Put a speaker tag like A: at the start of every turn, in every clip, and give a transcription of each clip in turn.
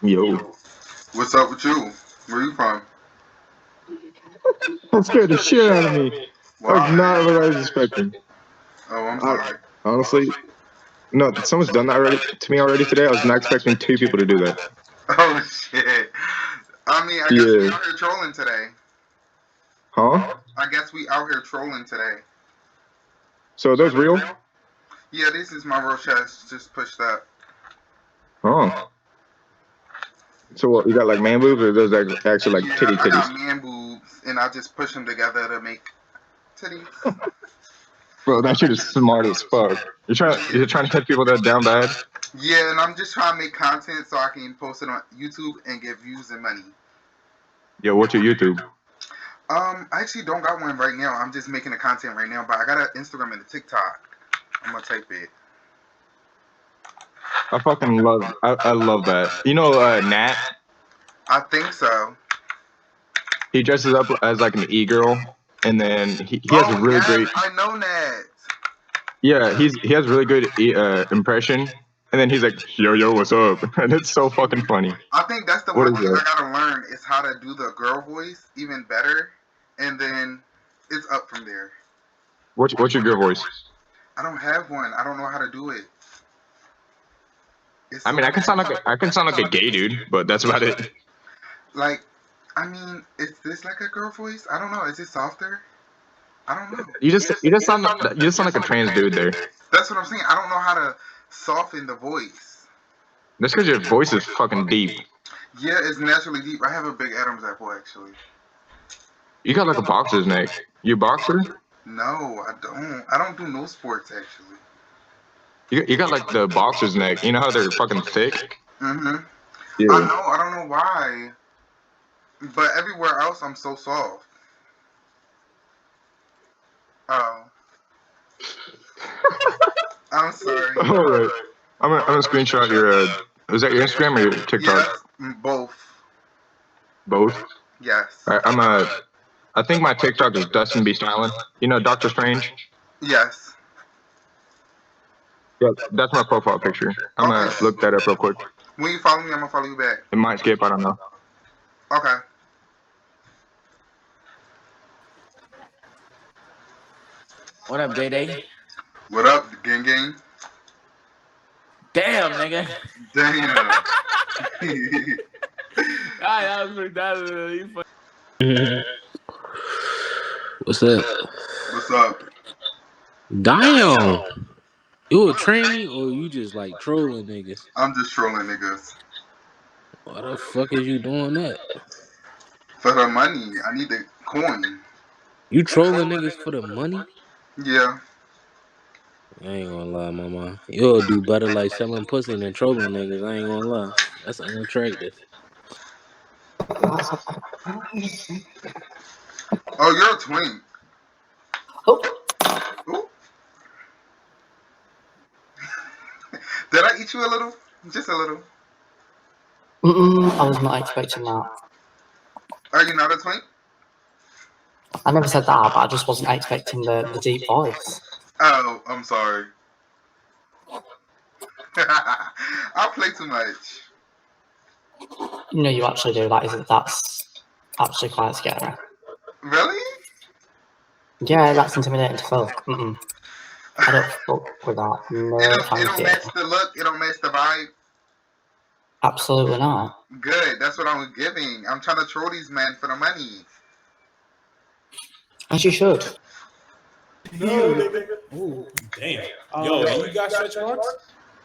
A: Yo,
B: What's up with you? Where you from?
A: that scared the shit out of me. That's not what I was
B: Why?
A: expecting.
B: Oh, I'm
A: I,
B: sorry.
A: honestly, no, someone's done that already to me already today. I was not expecting two people to do that.
B: Oh shit. I mean, I guess we
A: Yeah.
B: out here trolling today.
A: Huh?
B: I guess we out here trolling today.
A: So are those real?
B: Yeah, this is my real chest. Just pushed up.
A: Oh. So what, you got like man boobs or those actually like
B: Yeah,
A: titty
B: I
A: titties?
B: got man boobs, and I just push them together to make titties.
A: Bro, that shit is smart as fuck. You're trying to catch people that are down bad?
B: Yeah, and I'm just trying to make content so I can post it on YouTube and get views and money.
A: Yo, what's your YouTube?
B: I actually don't got one right now. I'm just making the content right now, but I got an Instagram and a TikTok. I'm gonna type it.
A: I love that. You know, Nat,
B: I think so.
A: he dresses up as like an e-girl, and then he has a
B: Oh
A: really
B: yes,
A: great,
B: I know that.
A: yeah, he has really good impression, and then he's like, yo, what's up? And it's so fucking funny.
B: I think that's the
A: What
B: one
A: is
B: thing
A: that?
B: I gotta learn is how to do the girl voice even better, and then it's up from there.
A: What's your girl voice?
B: I don't have one. I don't know how to do it. It's
A: I
B: so
A: mean, I can sound like a gay dude, but that's about it.
B: like. I mean, is this like a girl voice? I don't know. Is it softer? I don't know.
A: You just sound like a trans dude there.
B: That's what I'm saying. I don't know how to soften the voice.
A: That's because your voice is fucking deep.
B: Yeah, it's naturally deep. I have a big Adam's apple actually.
A: You got like a boxer's neck. You a boxer?
B: No, I don't. I don't do no sports actually.
A: You got like the boxer's neck. You know how they're fucking thick?
B: Mhm. I
A: Yeah.
B: know. I don't know why, but everywhere else I'm so soft. Oh, I'm sorry.
A: All right. I'm gonna screenshot your. Is that your Instagram or your TikTok?
B: Yes, both.
A: Both.
B: Yes.
A: All right. I think my TikTok is Dustin B. Styling. You know Doctor Strange?
B: Yes.
A: Yeah. That's my profile picture. I'm
B: Okay.
A: gonna look that up real quick.
B: When you follow me, I'm gonna follow you back.
A: It might skip. I don't know.
B: Okay.
C: What up, Day Day?
B: What up, gang gang?
C: Damn, nigga.
B: Damn.
C: That was pretty funny. What's up?
B: What's up?
C: Damn. You a tranny or you just like trolling niggas?
B: I'm just trolling niggas
C: Why the fuck is you doing that?
B: for the money. I need the coin.
C: You trolling niggas for the money?
B: Yeah.
C: I ain't gonna lie, mama. You'll do better like selling pussy than trolling niggas. I ain't gonna lie. That's unattractive.
B: Oh, you're a twin.
D: Oh,
B: Ooh. Did I eat you a little? Just a little.
D: I was not expecting that.
B: Are you not a twin?
D: I never said that, but I just wasn't expecting the deep voice.
B: Oh, I'm sorry. I play too much.
D: You know, you actually do. That's actually quite scary.
B: Really?
D: Yeah, that's intimidating to fuck. I don't fuck with that. No,
B: It
D: thank
B: don't
D: you.
B: match the look. It don't match the vibe.
D: Absolutely not.
B: Good. That's what I was giving. I'm trying to troll these men for the money.
D: As you should.
E: No, nigga. Ooh, damn. Yo, do you got stretch marks?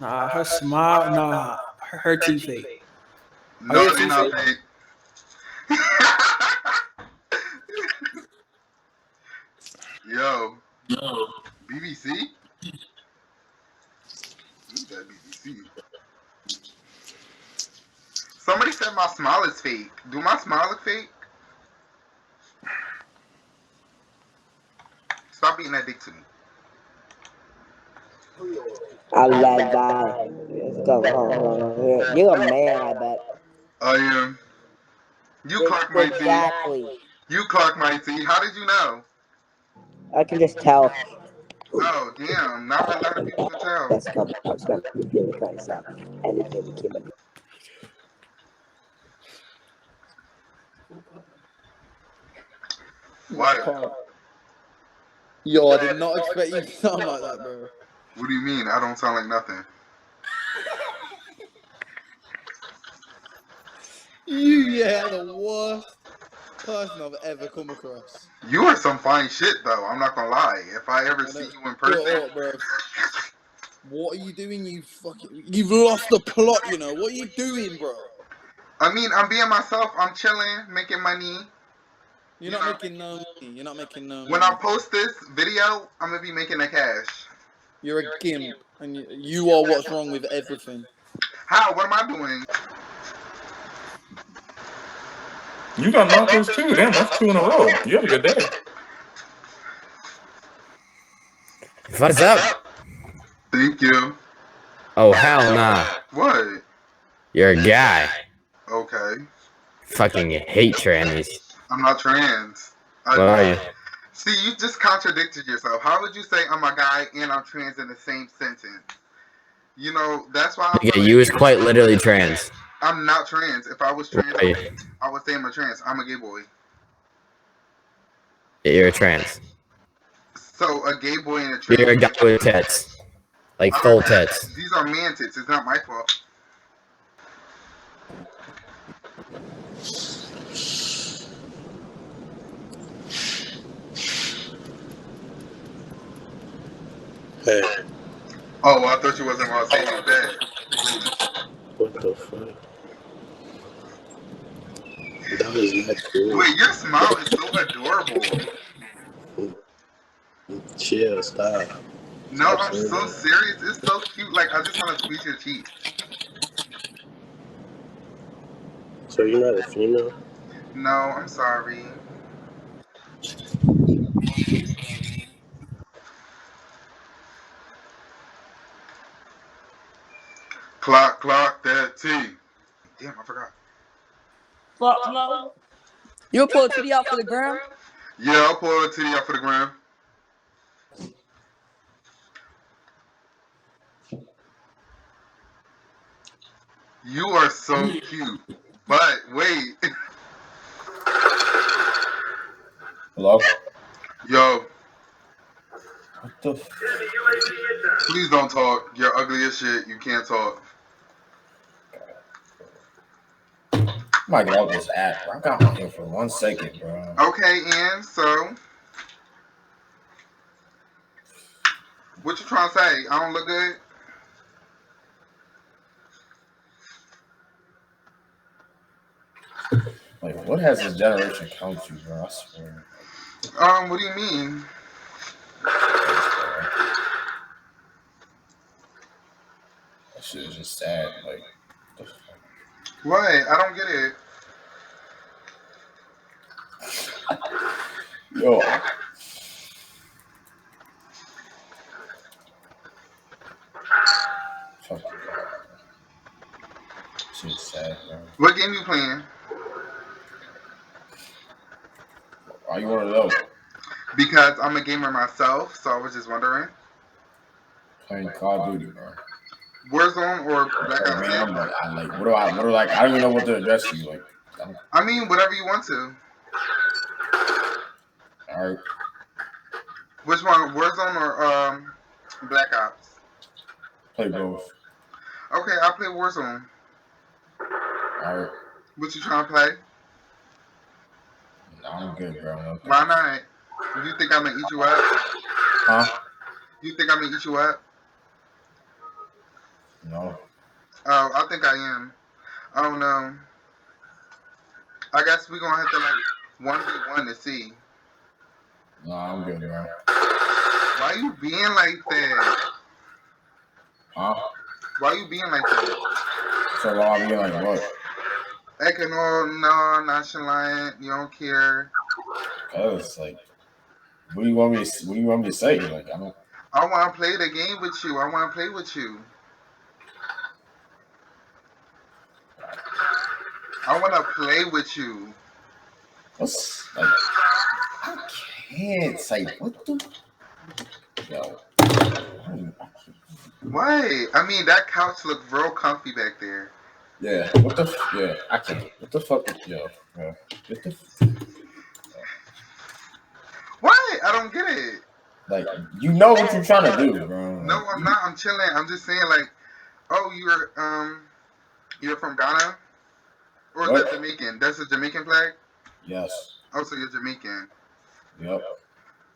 F: Nah, her smile, nah, her teeth fake.
B: No, they not fake. Yo, BBC? Who's that BBC? Somebody said my smile is fake. Do my smile look fake? Stop beating that dick to me.
G: I like that. Let's go home. You're a man, I bet.
B: I am. You Clark Mighty.
G: Exactly.
B: You Clark Mighty. How did you know?
G: I can just tell.
B: Oh, damn. Not a lot of people can tell.
G: Let's go. I was going to repeat the price up. And it didn't keep it.
B: What?
H: Yo, I did not expect you to sound like that, bro.
B: What do you mean? I don't sound like nothing.
H: You are the worst person I've ever come across.
B: You are some fine shit, though. I'm not gonna lie. If I ever see you in person,
H: Shut up, bro. What are you doing? You've lost the plot. You know what are you doing, bro?
B: I mean, I'm being myself. I'm chilling, making money.
H: You're not making no money. You're not making no money.
B: When I post this video, I'm gonna be making the cash.
H: You're a gimp, and you are what's wrong with everything.
B: How? What am I doing?
I: You got knockouts too. Damn, that's 2 in a row. You had a good day.
J: What's up?
B: Thank you.
J: Oh, hell nah.
B: What?
J: You're a guy.
B: Okay.
J: Fucking hate trannies.
B: I'm not trans.
J: What are you?
B: See, you just contradicted yourself. How would you say I'm a guy and I'm trans in the same sentence? You know, that's why
J: Yeah, you is quite literally trans.
B: I'm not trans. If I was trans,
J: What are you?
B: I would say I'm a trans. I'm a gay boy.
J: Yeah, you're a trans.
B: So a gay boy and a trans.
J: You're a guy with tits. Like full tits.
B: These are man tits. It's not my fault.
C: Hey,
B: Oh, well, I thought you wasn't gonna say it back.
C: what the fuck? That was not cool.
B: Wait, your smile is so adorable.
C: Chill, stop.
B: No,
C: Stop
B: I'm
C: saying
B: so
C: that.
B: serious. It's so cute. Like, I just want to squeeze your cheek.
C: So you're not a female?
B: No, I'm sorry. Clock that T. Damn, I forgot.
G: Fuck no. You'll pull a titty out for the gram?
B: Yeah, I'll pull a titty out for the gram. You are so cute. But wait.
E: Hello?
B: Yo,
E: What the f-
B: please don't talk. You're ugly as shit. You can't talk.
E: I might get out this app, bro. I got on here for 1 second, bro.
B: Okay, and so, what you trying to say? I don't look good?
E: Like, what has this generation come to, bro? I swear.
B: What do you mean?
E: That shit is just sad. Like, what the fuck?
B: What? I don't get it.
E: Yo. Fuck you, bro. Shit's sad, bro.
B: What game you playing?
E: Why you want to know?
B: Because I'm a gamer myself, so I was just wondering.
E: Playing Call of Duty, bro.
B: Warzone or Black Ops?
E: Man, I'm like, I don't even know what to address you. Like,
B: I mean, whatever you want to.
E: alright.
B: Which one, Warzone or Black Ops?
E: Play both.
B: Okay, I'll play Warzone.
E: Alright.
B: What you trying to play?
E: No, I'm good, bro. Okay.
B: Why not? You think I'm gonna eat you up?
E: Huh?
B: You think I'm gonna eat you up?
E: No.
B: Oh, I think I am. I don't know. I guess we're gonna have to like 1v1 to see.
E: No, I'm good, bro.
B: Why you being like that?
E: Huh?
B: Why you being like that?
E: So why I'm being like what?
B: Acting all nonchalant. You don't care.
E: Cause like, what do you want me to say? Like, I don't.
B: I want to play the game with you. I want to play with you. I want to play with you.
E: What's like? I can't say what the. Yo.
B: What? I mean, that couch looked real comfy back there.
E: Yeah. What the? Yeah. I can't. What the fuck? Yo. What the?
B: I don't get it.
K: Like, you know what you're trying to do, bro.
B: No, I'm not. I'm chilling. I'm just saying, like, oh, you're from Ghana, or is that Jamaican? That's a Jamaican flag.
K: Yes.
B: Oh, so you're Jamaican.
K: Yep.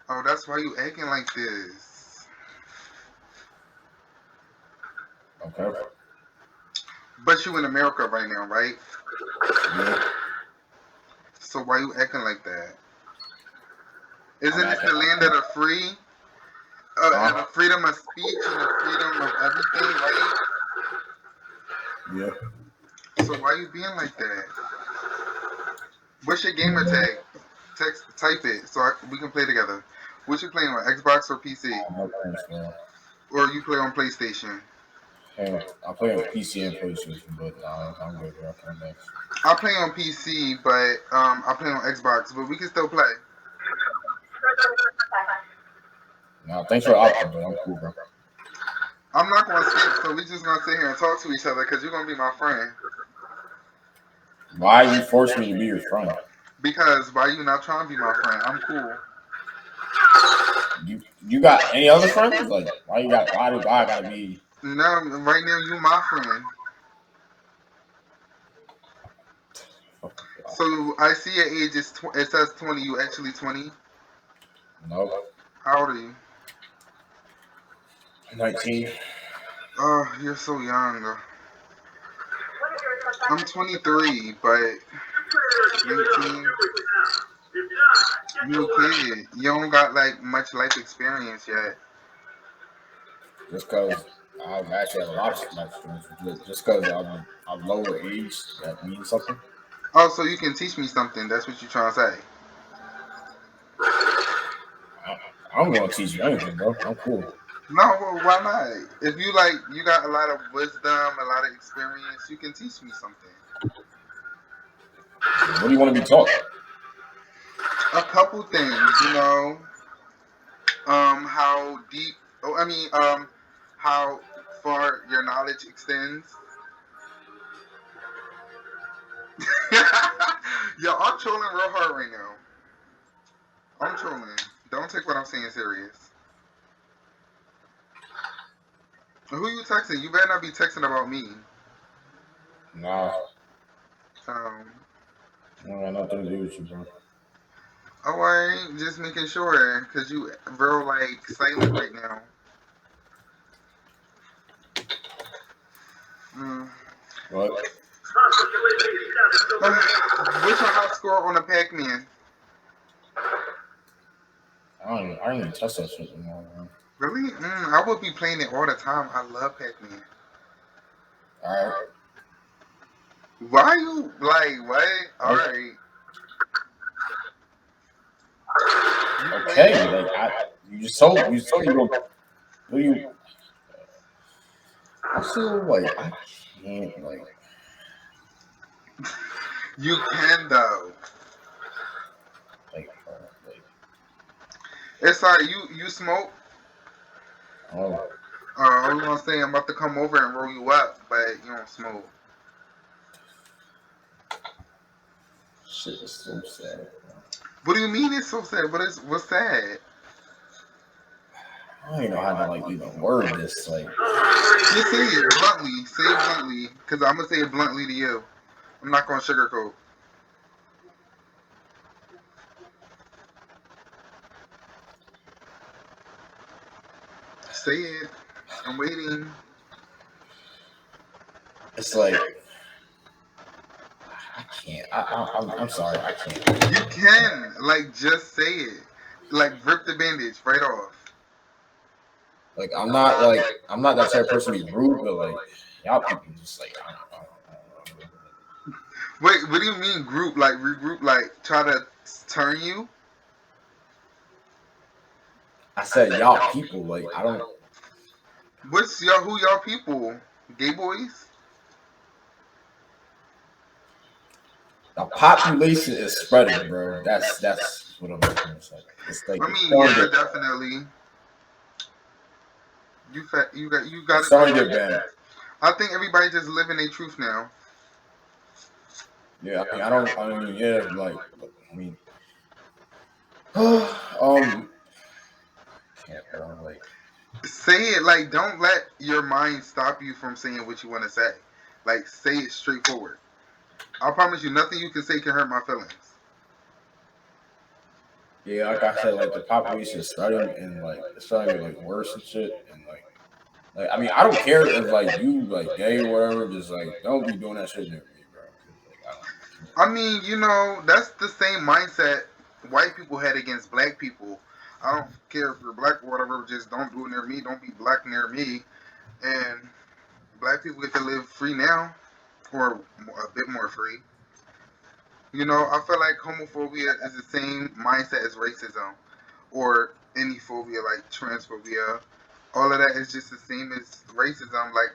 B: Oh, that's why you acting like this.
K: Okay.
B: But you in America right now, right?
K: Yeah.
B: So why you acting like that? Isn't
K: I'm
B: it
K: acting
B: the
K: like
B: land of the free? And the freedom of speech and the freedom of everything, right?
K: Yeah.
B: So why you being like that? What's your gamer tag? Type it so we can play together. What you playing on, Xbox or PC? Or you play on PlayStation?
K: Hey, I play on PC and PlayStation, but I'm good. I'll come next.
B: I play on PC, but I play on Xbox, but we can still play.
K: No, thanks for the option, but I'm cool, bro.
B: I'm not going to skip, so we just going to sit here and talk to each other because you're going to be my friend.
K: Why you force me to be your friend?
B: Because why you not trying to be my friend? I'm cool.
K: You got any other friends? Like, why do I gotta be?
B: No, right now you my friend. So I see your age is it says 20. You actually 20?
K: No.
B: How old are you?
K: 19.
B: Oh, you're so young. I'm 23, but 19. You a kid. You don't got like much life experience yet.
K: Just because I've actually had a lot of life experience. Just because I'm lower age, that means something.
B: Oh, so you can teach me something. That's what you're trying to say.
K: I'm gonna teach you anything, bro. I'm cool.
B: No, well, why not? If you you got a lot of wisdom, a lot of experience, you can teach me something.
K: What do you want to be taught?
B: A couple things, how deep. Oh, I mean, how far your knowledge extends. Yo, I'm trolling real hard right now. I'm trolling. Don't take what I'm saying serious. Who you texting? You better not be texting about me.
K: Nah.
B: I
K: don't got nothing to do with you, bro.
B: Alright, just making sure, because you real, silent right now.
K: What?
B: What's your high score on a Pac-Man?
K: I don't even touch that shit anymore, man.
B: Really? I would be playing it all the time. I love Pac-Man.
K: Alright.
B: Why you, what? Alright.
K: Okay, you just told you don't. What do you? I feel I can't,
B: You can, though. It's alright, you smoke?
K: Oh.
B: I was gonna say I'm about to come over and roll you up, but you don't smoke.
K: Shit is so sad.
B: What do you mean it's so sad? What's sad?
K: I don't even know how to even word this.
B: Just say it bluntly. Say it bluntly, cause I'm gonna say it bluntly to you. I'm not gonna sugarcoat. Say it. I'm waiting.
K: It's I can't. I'm sorry. I can't.
B: You can just say it. Rip the bandage right off.
K: I'm not that type of person to be rude, but y'all people just I don't know.
B: Wait, what do you mean group? Regroup? Try to turn you?
K: I said y'all people. I don't.
B: What's who y'all people? Gay boys?
K: The population is spreading, bro. That's what I'm trying to say. It's
B: yeah, definitely. You got
K: it's starting to get bad.
B: I think everybody just living their truth now.
K: Yeah, I mean, can't, bro. Like,
B: Say it. Like, don't let your mind stop you from saying what you want to say. Like, say it straightforward. I promise you, nothing you can say can hurt my feelings.
K: yeah, like I said, like the population is starting and like it's starting to get like worse and shit, and like I mean, I don't care if like you like gay or whatever, just like don't be doing that shit near me, bro. 'Cause, like,
B: I mean, you know, that's the same mindset white people had against black people. I don't care if you're black or whatever, just don't do it near me. Don't be black near me. And black people get to live free now, or a bit more free. You know, I feel like homophobia is the same mindset as racism, or any phobia like transphobia. All of that is just the same as racism. Like,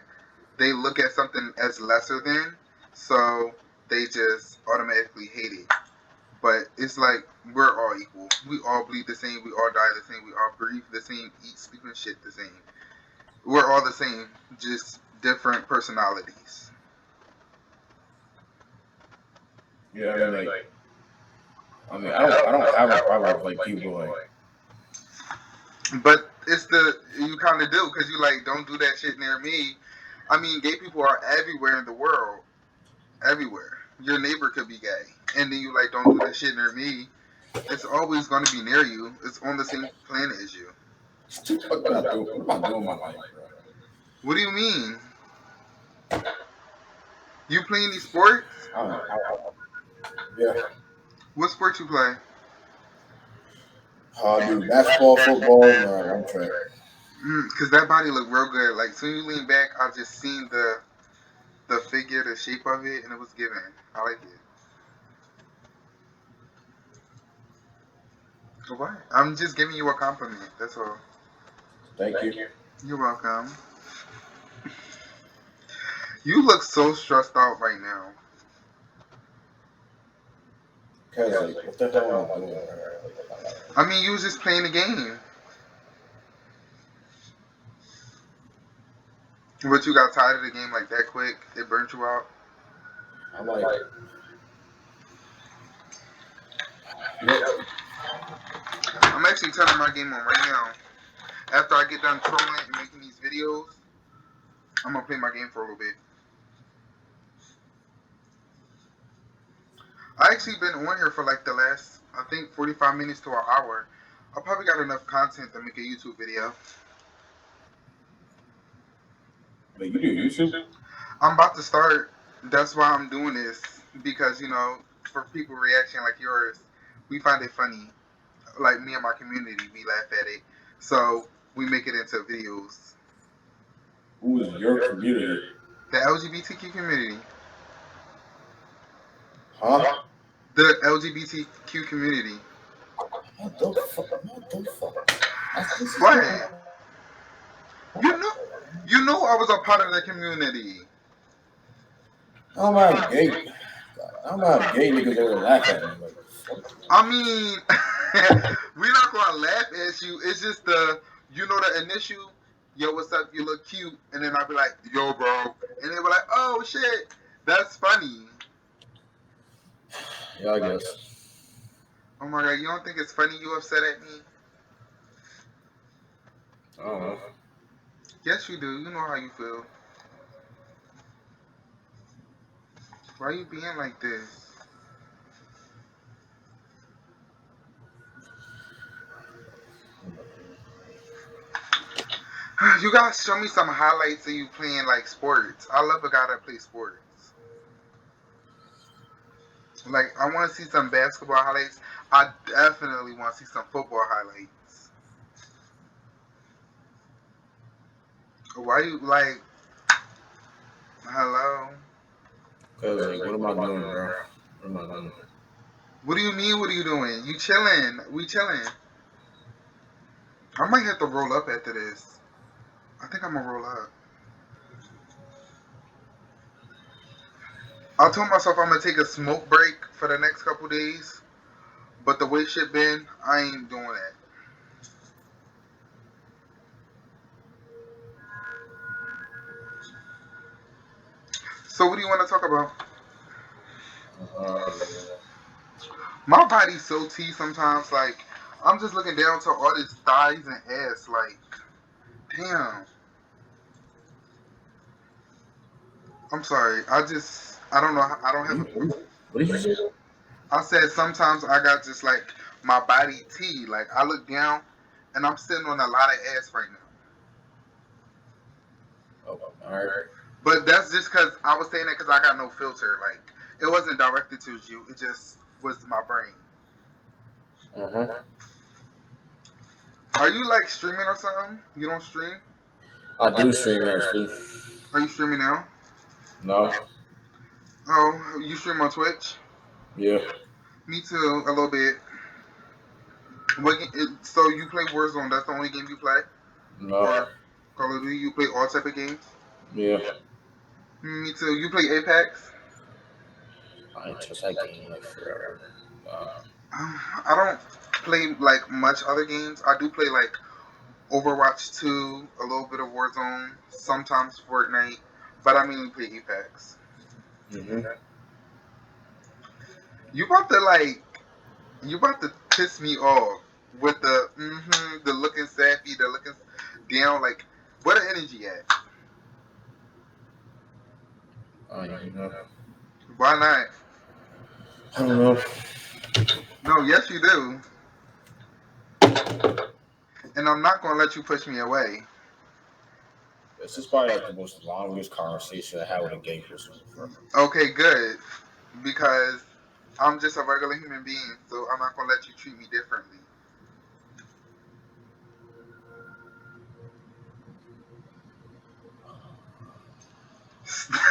B: they look at something as lesser than, so they just automatically hate it. But it's like we're all equal. We all bleed the same. We all die the same. We all breathe the same. Eat, sleep, and shit the same. We're all the same, just different personalities.
K: yeah, I don't have a problem with like people like.
B: But it's the you kind of do because you like don't do that shit near me. I mean, gay people are everywhere in the world, everywhere. Your neighbor could be gay, and then you like don't do that shit near me. It's always going to be near you. It's on the same planet as you.
K: What am I doing? What am I doing in my life, bro?
B: What do you mean? You play any sports?
K: Yeah.
B: What sport you play?
K: I do basketball, football, and run track.
B: Cause that body look real good. Like soon you lean back, I just seen the figure, the shape of it, and it was given. I like it. What? I'm just giving you a compliment. That's all.
K: Thank you.
B: You're welcome. You look so stressed out right now.
K: Cause like, what the hell am I doing, bro?
B: I mean, you was just playing the game. But you got tired of the game like that quick? It burnt you out?
K: I'm like, yep.
B: I'm actually turning my game on right now. After I get done trolling and making these videos, I'm gonna play my game for a little bit. I actually been on here for like the last, I think, 45 minutes to an hour. I probably got enough content to make a YouTube video.
K: Wait, you do YouTube?
B: I'm about to start. That's why I'm doing this. Because, you know, for people reaction like yours, we find it funny. Like me and my community, we laugh at it. So we make it into videos.
K: Who is your community?
B: The LGBTQ community.
K: Huh?
B: The LGBTQ community.
K: What the fuck? What the fuck?
B: What? You know I was a part of the community.
K: I'm not gay. I'm not gay niggas over laugh at me. Like,
B: I mean, we're not gonna laugh at you. It's just you know, the initial, yo, what's up? You look cute, and then I'll be like, yo, bro, and they were like, oh shit, that's funny.
K: yeah, I guess.
B: Oh my god, you don't think it's funny? You upset at me?
K: I don't know.
B: Yes, you do. You know how you feel. Why are you being like this? You guys show me some highlights of you playing like sports. I love a guy that plays sports. Like, I want to see some basketball highlights. I definitely want to see some football highlights. Why you like? Hello.
K: Cause like, what am I doing, bro? What am I doing?
B: What do you mean? What are you doing? You chilling? We chilling. I might have to roll up after this. I think I'm gonna roll up. I told myself I'm gonna take a smoke break for the next couple days, but the way shit been, I ain't doing that. So what do you want to talk about? My body's so T sometimes. Like, I'm just looking down to all this thighs and ass. Like, damn. I'm sorry. I don't know. I don't have.
K: What did you say?
B: I said sometimes I got just like my body T. Like I look down, and I'm sitting on a lot of ass right now.
K: Oh, all right.
B: But that's just because I was saying that because I got no filter. Like it wasn't directed to you. It just was my brain. Are you like streaming or something? You don't stream?
K: I do stream actually.
B: Are you streaming now?
K: No.
B: Oh, you stream on Twitch?
K: Yeah.
B: Me too, a little bit. So you play Warzone? That's the only game you play?
K: No.
B: Or Call of Duty? You play all type of games?
K: Yeah.
B: Me too. You play Apex?
K: I ain't touched that game like forever.
B: I don't play like much other games. I do play like Overwatch 2, a little bit of Warzone, sometimes Fortnite, but I mainly play Apex. You about to piss me off with the looking sappy, the looking down. Like, where the energy at?
K: I don't even know.
B: Why not?
K: I don't know.
B: No, yes you do. And I'm not gonna let you push me away.
K: This is probably like the most longest conversation I had with a gay person before.
B: Okay, good. Because I'm just a regular human being, so I'm not gonna let you treat me differently.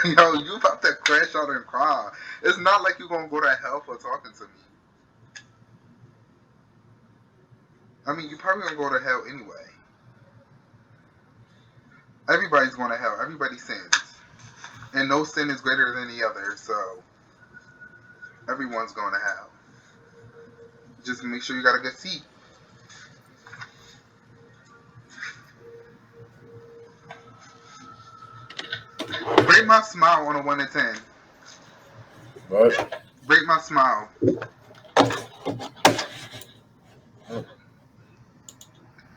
B: Yo, you about to crash out and cry. It's not like you're gonna go to hell for talking to me. I mean, you probably gonna go to hell anyway. Everybody's going to hell. Everybody sins. And no sin is greater than the other, so everyone's going to hell. Just make sure you got a good seat. Rate my smile on a 1 to 10.
K: What?
B: Rate my smile.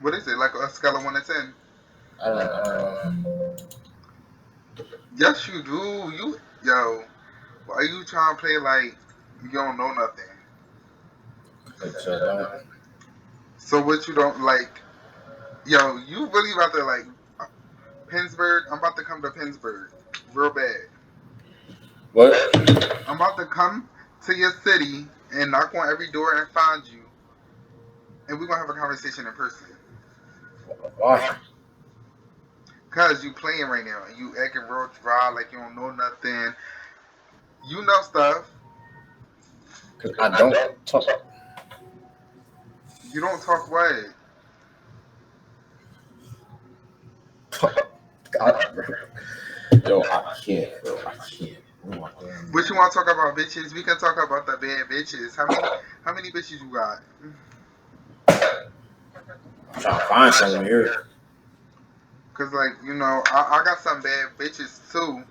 B: What is it? Like a scale of 1 to 10?
K: I don't know.
B: Yes, you do. Yo, why you trying to play like you don't know nothing? So what you don't like? Yo, you really about to like Pittsburgh? I'm about to come to Pittsburgh real bad.
K: What?
B: I'm about to come to your city and knock on every door and find you, and we're gonna have a conversation in person.
K: Why?
B: Cause you playing right now and you acting real dry like you don't know nothing. You know stuff.
K: Cause I don't talk.
B: You don't talk what?
K: God, bro. Yo, I can't, bro. I can't.
B: What you want to talk about, bitches? We can talk about the bad bitches. How many bitches you got?
K: I'm trying to find something here.
B: Cause like I got some bad bitches too.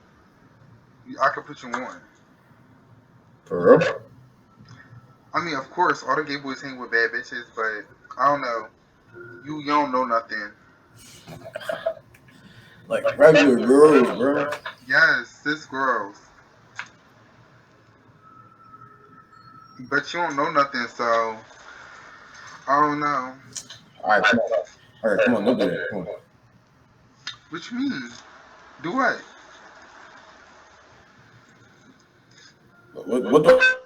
B: I could put you on.
K: For real?
B: I mean, of course, all the gay boys hang with bad bitches, but I don't know. You don't know nothing.
K: Like regular girls, bro.
B: Yes, cis girls. But you don't know nothing, so I don't know.
K: Alright, come on. Alright, come on, don't do that. Come on.
B: What you mean? Do what?
K: What the?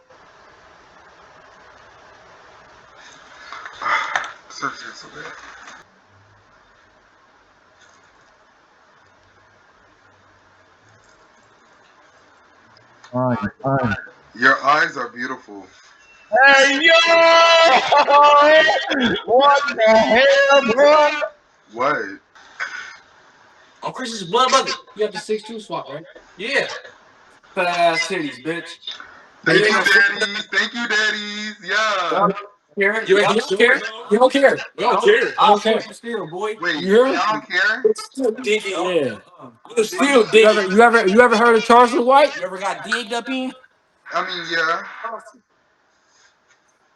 B: Search this so bad.
A: Fine.
B: Your eyes are beautiful.
A: Hey, yo! What the hell, bro?
B: What?
E: Oh, Chris's blood brother. You have the 6-2 swap, right? Yeah. Fat ass titties, bitch.
B: Thank you, daddies. Thank you, daddies. Yeah.
E: You don't care? You don't care? You don't care? I don't care. Still, boy.
B: Wait,
E: You hear me?
B: y'all don't care?
E: Still digging. Yeah. You still digging. You ever heard of Charles White? You ever got digged up in?
B: I mean, yeah.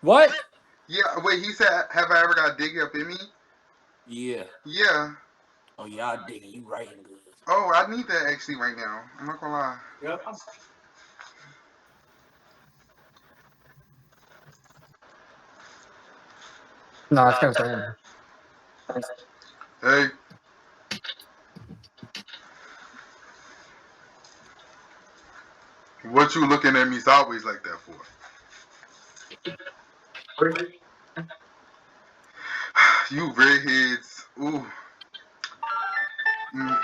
E: What?
B: Yeah, wait, he said, have I ever got diggy up in me?
E: Yeah.
B: Yeah.
E: Oh yeah, I dig it. You writing good.
B: Oh, I need that actually right now. I'm not gonna lie.
E: Yep.
D: No, it's going to
B: Hey. What you looking at me sideways like that for? You redheads. Ooh. Mm.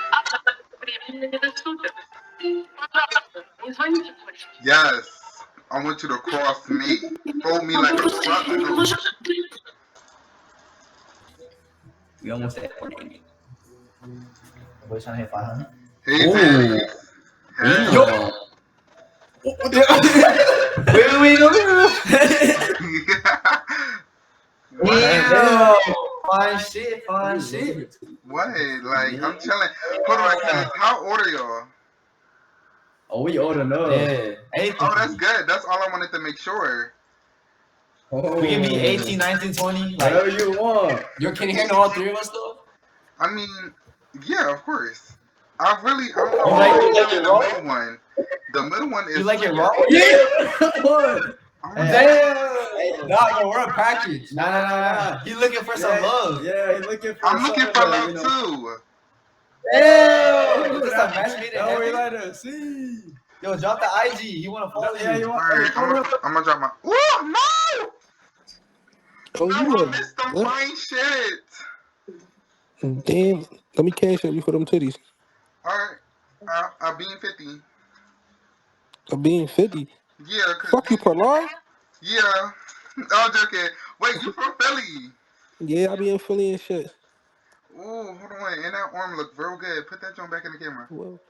B: Yes. I want you to cross me. Fold me like a pretzel.
L: We almost at 180. We're trying to hit 500.
B: Hey,
L: Ooh.
B: Paris. Hey.
L: Yo. Wait.
B: What?
L: Fine shit.
B: What? Like, I'm chilling. Hold on, cuz. How old are y'all?
L: Oh, we old enough. Yeah.
B: Oh, that's good. That's all I wanted to make sure.
L: We can be 18, 19, 20. Like, whatever you want. Can you handle all three of us, though?
B: I mean, yeah, of course. I don't know. I'm feeling the middle one. The middle one is.
L: You like it raw? Yeah. What? Damn. Nah, we're a package. Nah. He's looking for some love.
K: Yeah, he's looking for.
B: I'm looking for love too.
L: Damn. Is this a match made in
K: That's what we
L: heaven?
K: like to see.
L: Yo, drop the IG. He want to follow
K: Yeah,
L: you.
K: you want.
B: Alright, I'm gonna drop my. Ooh, no!
C: Oh,
B: No,
C: you
B: I
C: up?
B: missed them
C: What?
B: fine shit.
C: Damn. Let me cash up you for them titties.
B: Alright, I'll be in 50.
C: I'm being 50.
B: Yeah, cause
C: Fuck you, Perlar.
B: yeah. I'm joking. Wait, you from Philly?
C: Yeah, I be in Philly and shit.
B: Ooh, hold on. And that arm look real good. Put that joint back in the camera.
C: Well,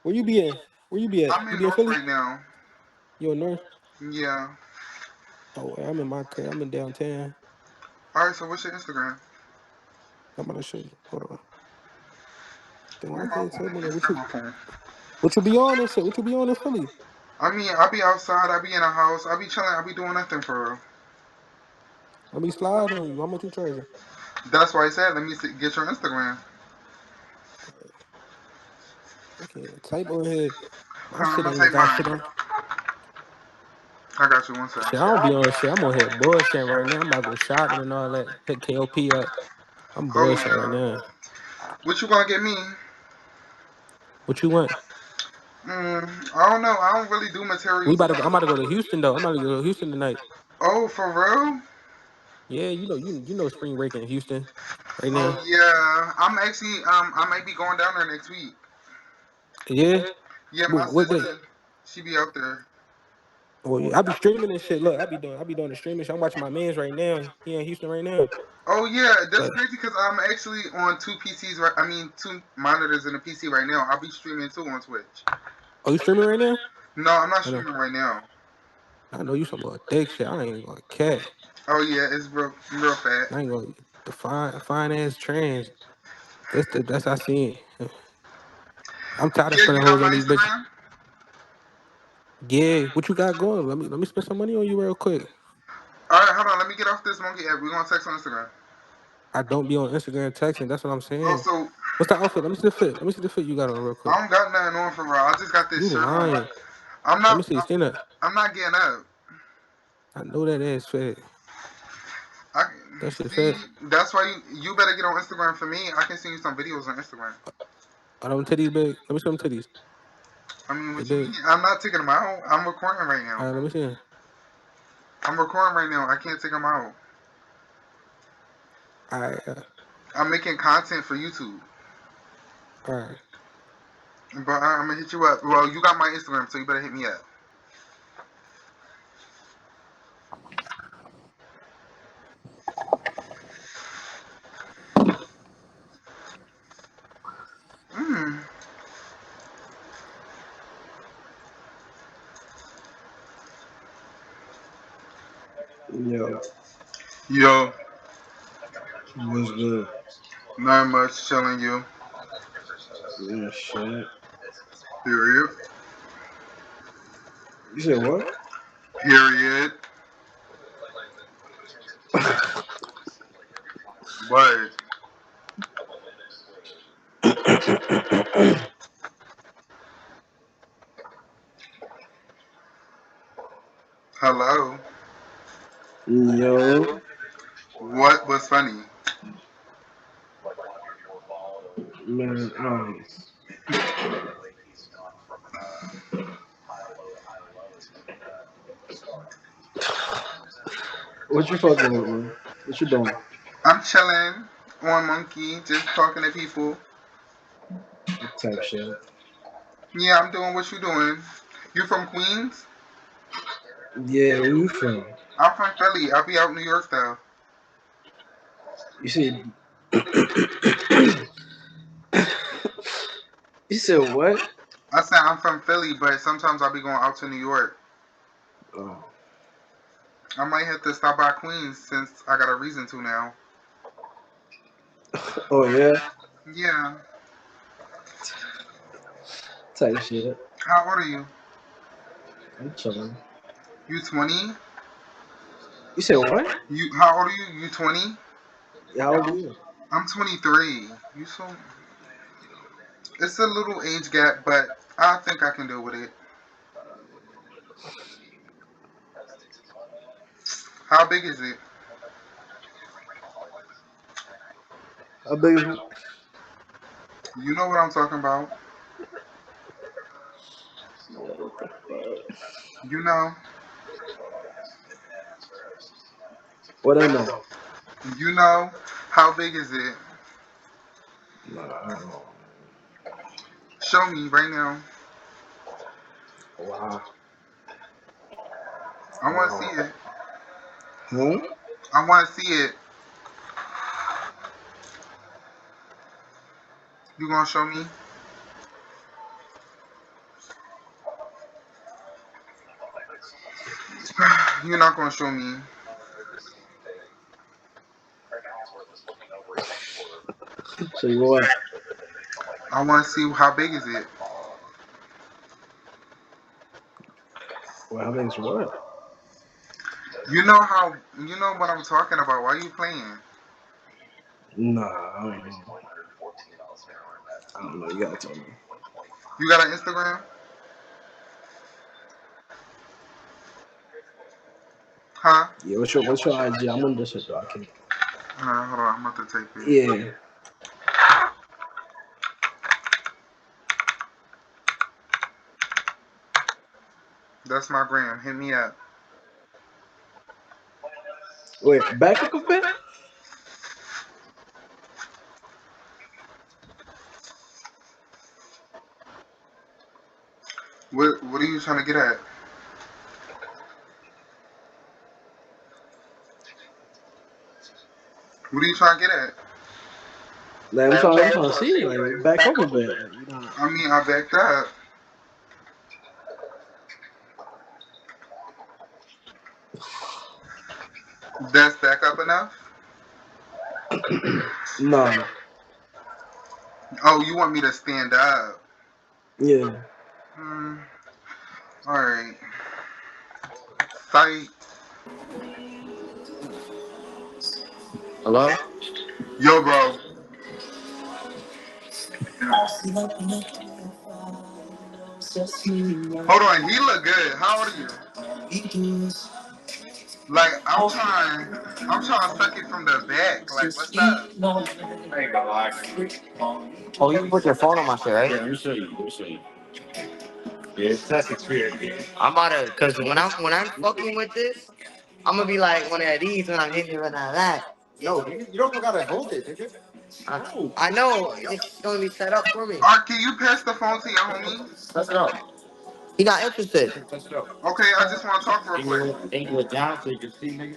C: where you be at? Where you be at?
B: I'm
C: You
B: in
C: be in
B: North
C: Philly?
B: right now.
C: You in North?
B: Yeah.
C: Oh, I'm in my crib. I'm in downtown.
B: Alright, so what's your Instagram?
C: I'm gonna show you. Hold on. Damn,
B: Where
C: I
B: my
C: can't
B: phone
C: tell
B: at?
C: when
B: It's not my phone.
C: what you be on and shit. What you be on in Philly?
B: I mean, I'll be outside. I'll be in a house. I'll be chilling. I'll be doing nothing for real.
C: Let me slide on you. How much you charging?
B: That's why I said, let me get your Instagram.
C: I can't type on here. My
B: Hold on,
C: shit
B: I'm
C: ain't
B: gonna
C: even
B: take
C: got
B: mine.
C: shit on.
B: I got you one second.
C: Shit, I don't be on shit. I'm on here bullshit right now. I'm about to go shopping and all that. Hit KOP up. I'm
B: Oh
C: bullshit right
B: yeah.
C: now.
B: What you gonna get me?
C: What you want?
B: I don't know. I don't really do
C: We
B: materials.
C: about to go. I'm about to go to Houston though. I'm about to go to Houston tonight.
B: Oh, for real?
C: Yeah, you know spring break in Houston right now.
B: Oh yeah. I'm actually I might be going down there next week.
C: Yeah.
B: Yeah, my
C: What day?
B: sister, she be out there.
C: Well, yeah, I be streaming and shit. Look, I be doing the streaming shit. I'm watching my man's right now. He in Houston right now.
B: Oh yeah, that's
C: But
B: crazy because I'm actually on two PCs right. I mean, two monitors in a PC right now. I'll be streaming too on Twitch.
C: oh, you streaming right now?
B: No, I'm not
C: I know.
B: streaming right now.
C: I know you some little dick shit. I ain't gonna cat.
B: Oh yeah, it's real fat.
C: I ain't gonna the fine ass trans. That's I seen. I'm tired of
B: Yeah,
C: spending
B: you got
C: hoes on
B: my
C: these bitches.
B: Instagram.
C: Yeah, what you got going? Let me spend some money on you real quick.
B: All right, hold on. Let me get off this monkey app. We're gonna text on Instagram.
C: I don't be on Instagram texting. That's what I'm saying.
B: Also,
C: What's the outfit? Let me see the fit. Let me see the fit you got on real quick.
B: I don't got nothing on for real. I just got this
C: You
B: shirt on.
C: lying.
B: I'm
C: Let me
B: not.
C: see. Stand up.
B: I'm not getting up.
C: I know that ass fat.
B: I
C: That shit
B: see.
C: fat.
B: That's why you better get on Instagram for me. I can send you some videos on Instagram.
C: Are them titties big? Let me see them titties.
B: I mean,
C: They
B: what you
C: big.
B: mean? I'm not taking them out. I'm recording right now.
C: Alright, let me see them.
B: I'm recording right now. I can't take them out.
C: Alright,
B: I'm making content for YouTube.
C: alright.
B: But I'm gonna hit you up. Well, you got my Instagram, so you better hit me up. Mm.
M: Yo,
B: Yo,
M: what's good?
B: not much. Telling you.
M: Yeah, shit.
B: Period.
M: You said what?
B: Period. What? Hello.
M: Yo,
B: What was funny?
M: man, what you fucking with, man? What you doing?
B: I'm chilling on Monkey, just talking to people.
M: Type shit.
B: Yeah, I'm doing what you doing. You from Queens?
M: Yeah, where you from?
B: I'm from Philly. I'll be out in New York though.
M: You said, you said what?
B: I said I'm from Philly, but sometimes I'll be going out to New York.
M: Oh,
B: I might have to stop by Queens since I got a reason to now.
M: oh yeah,
B: Yeah.
M: type shit.
B: How old are you?
M: I'm chilling.
B: You 20?
M: You said what?
B: You how old are you? You 20?
M: Yeah, how old are you?
B: I'm 23. You so it's a little age gap, but I think I can deal with it. How big is it?
M: How big is
B: You know what I'm talking about. You know.
M: what I know?
B: You know. How big is it?
M: Nah, I don't know.
B: Show me right now.
M: Wow.
B: I want to
M: Wow.
B: see it.
M: Huh?
B: I want to see it. You gonna show me? You're not gonna show me.
M: So you what?
B: I want to see how big is it.
M: Well, how big is what?
B: You know how? You know what I'm talking about. Why you playing?
M: Nah, I don't know. I don't know. You gotta tell me.
B: You got an Instagram? Huh?
M: Yeah, what's your IG? I'm on this shit though. I can't.
B: Hold on. I'm about to type it.
M: Yeah.
B: That's my gram. Hit me up.
M: Wait, back up a bit.
B: What are you trying to get at? What are you trying to get at?
M: Like I'm trying to see. Like back up a bit. Like you know.
B: I mean, I backed up. That's back up enough?
M: No.
B: Oh, you want me to stand up?
M: Yeah.
B: Hmm. All right. Fight.
E: Hello?
B: Yo, bro. Hold on. He look good. How old are you? Like, I'm trying to suck it from the back. Like, what's up?
E: Oh, you can put your phone on my shit, right?
I: Yeah, let me show you. Let me show you. Yeah, that's experience.
E: I'm about to, cause when I'm fucking with this, I'm gonna be like one of these when I'm hitting with that. No, you don't gotta hold it, did you? I know it's gonna be set up for me.
B: Art, can you pass the phone to your homie?
E: Touch it up. He not interested.
I: Touch it up.
B: Okay, I just want to talk real quick.
I: Angle it down so you can see, nigga.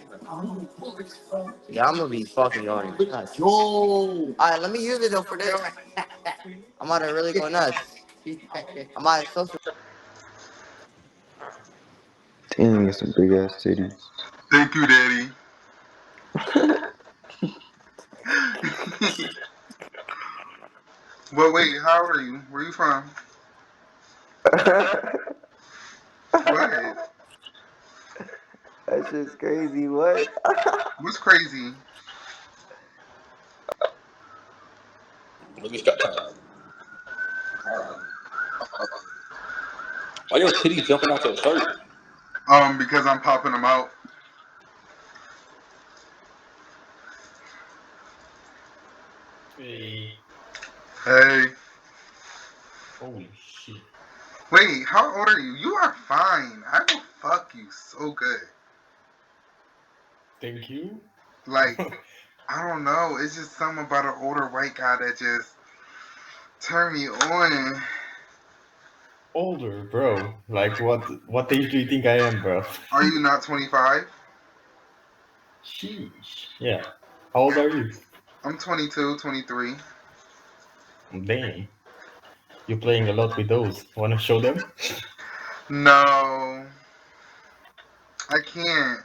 E: Yeah, I'm gonna be fucking on it. Nice. Yo. All right, let me use it though for this. I'm about to really go nuts. I'm about to social.
N: Damn, you got some big ass titties.
B: Thank you, Daddy. But wait, how old are you? Where you from? What?
N: That shit's crazy. What?
B: What's crazy?
O: Niggas got time. Why your titties jumping out your shirt?
B: Because I'm popping them out.
P: Hey.
B: Hey.
P: Holy shit.
B: Wait, how old are you? You are fine. I will fuck you so good.
P: Thank you.
B: Like, I don't know. It's just something about an older white guy that just turned me on.
P: Older, bro. Like what age do you think I am, bro?
B: Are you not 25?
P: Sheesh. Yeah. How old are you?
B: I'm 22, 23.
P: Damn. You're playing a lot with those. Wanna show them?
B: No. I can't.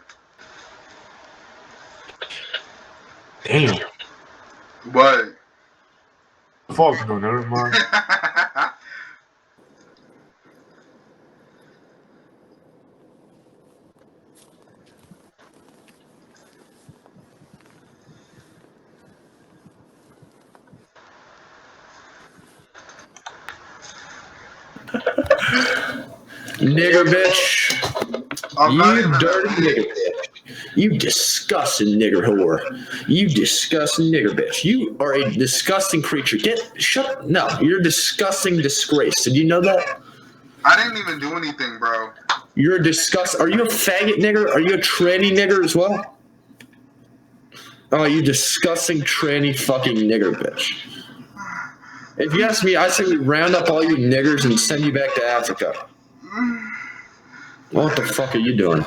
I: Damn.
B: What?
I: Fuck no, never mind.
M: Nigger bitch.
B: I'm not
M: You
B: even
M: dirty
B: a
M: nigger bitch. You disgusting nigger whore. You disgusting nigger bitch. You are a disgusting creature. No, you're a disgusting disgrace. Did you know that?
B: I didn't even do anything, bro.
M: You're a are you a faggot nigger? Are you a tranny nigger as well? Oh, you disgusting tranny fucking nigger bitch. If you ask me, I say we round up all you niggers and send you back to Africa. What the fuck are you doing?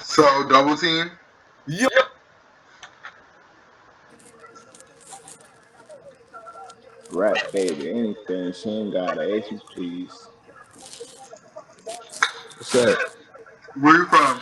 B: So, double team?
H: Yep.
Q: Rap baby, anything. She ain't got an ace, please. What's up?
B: Where you from?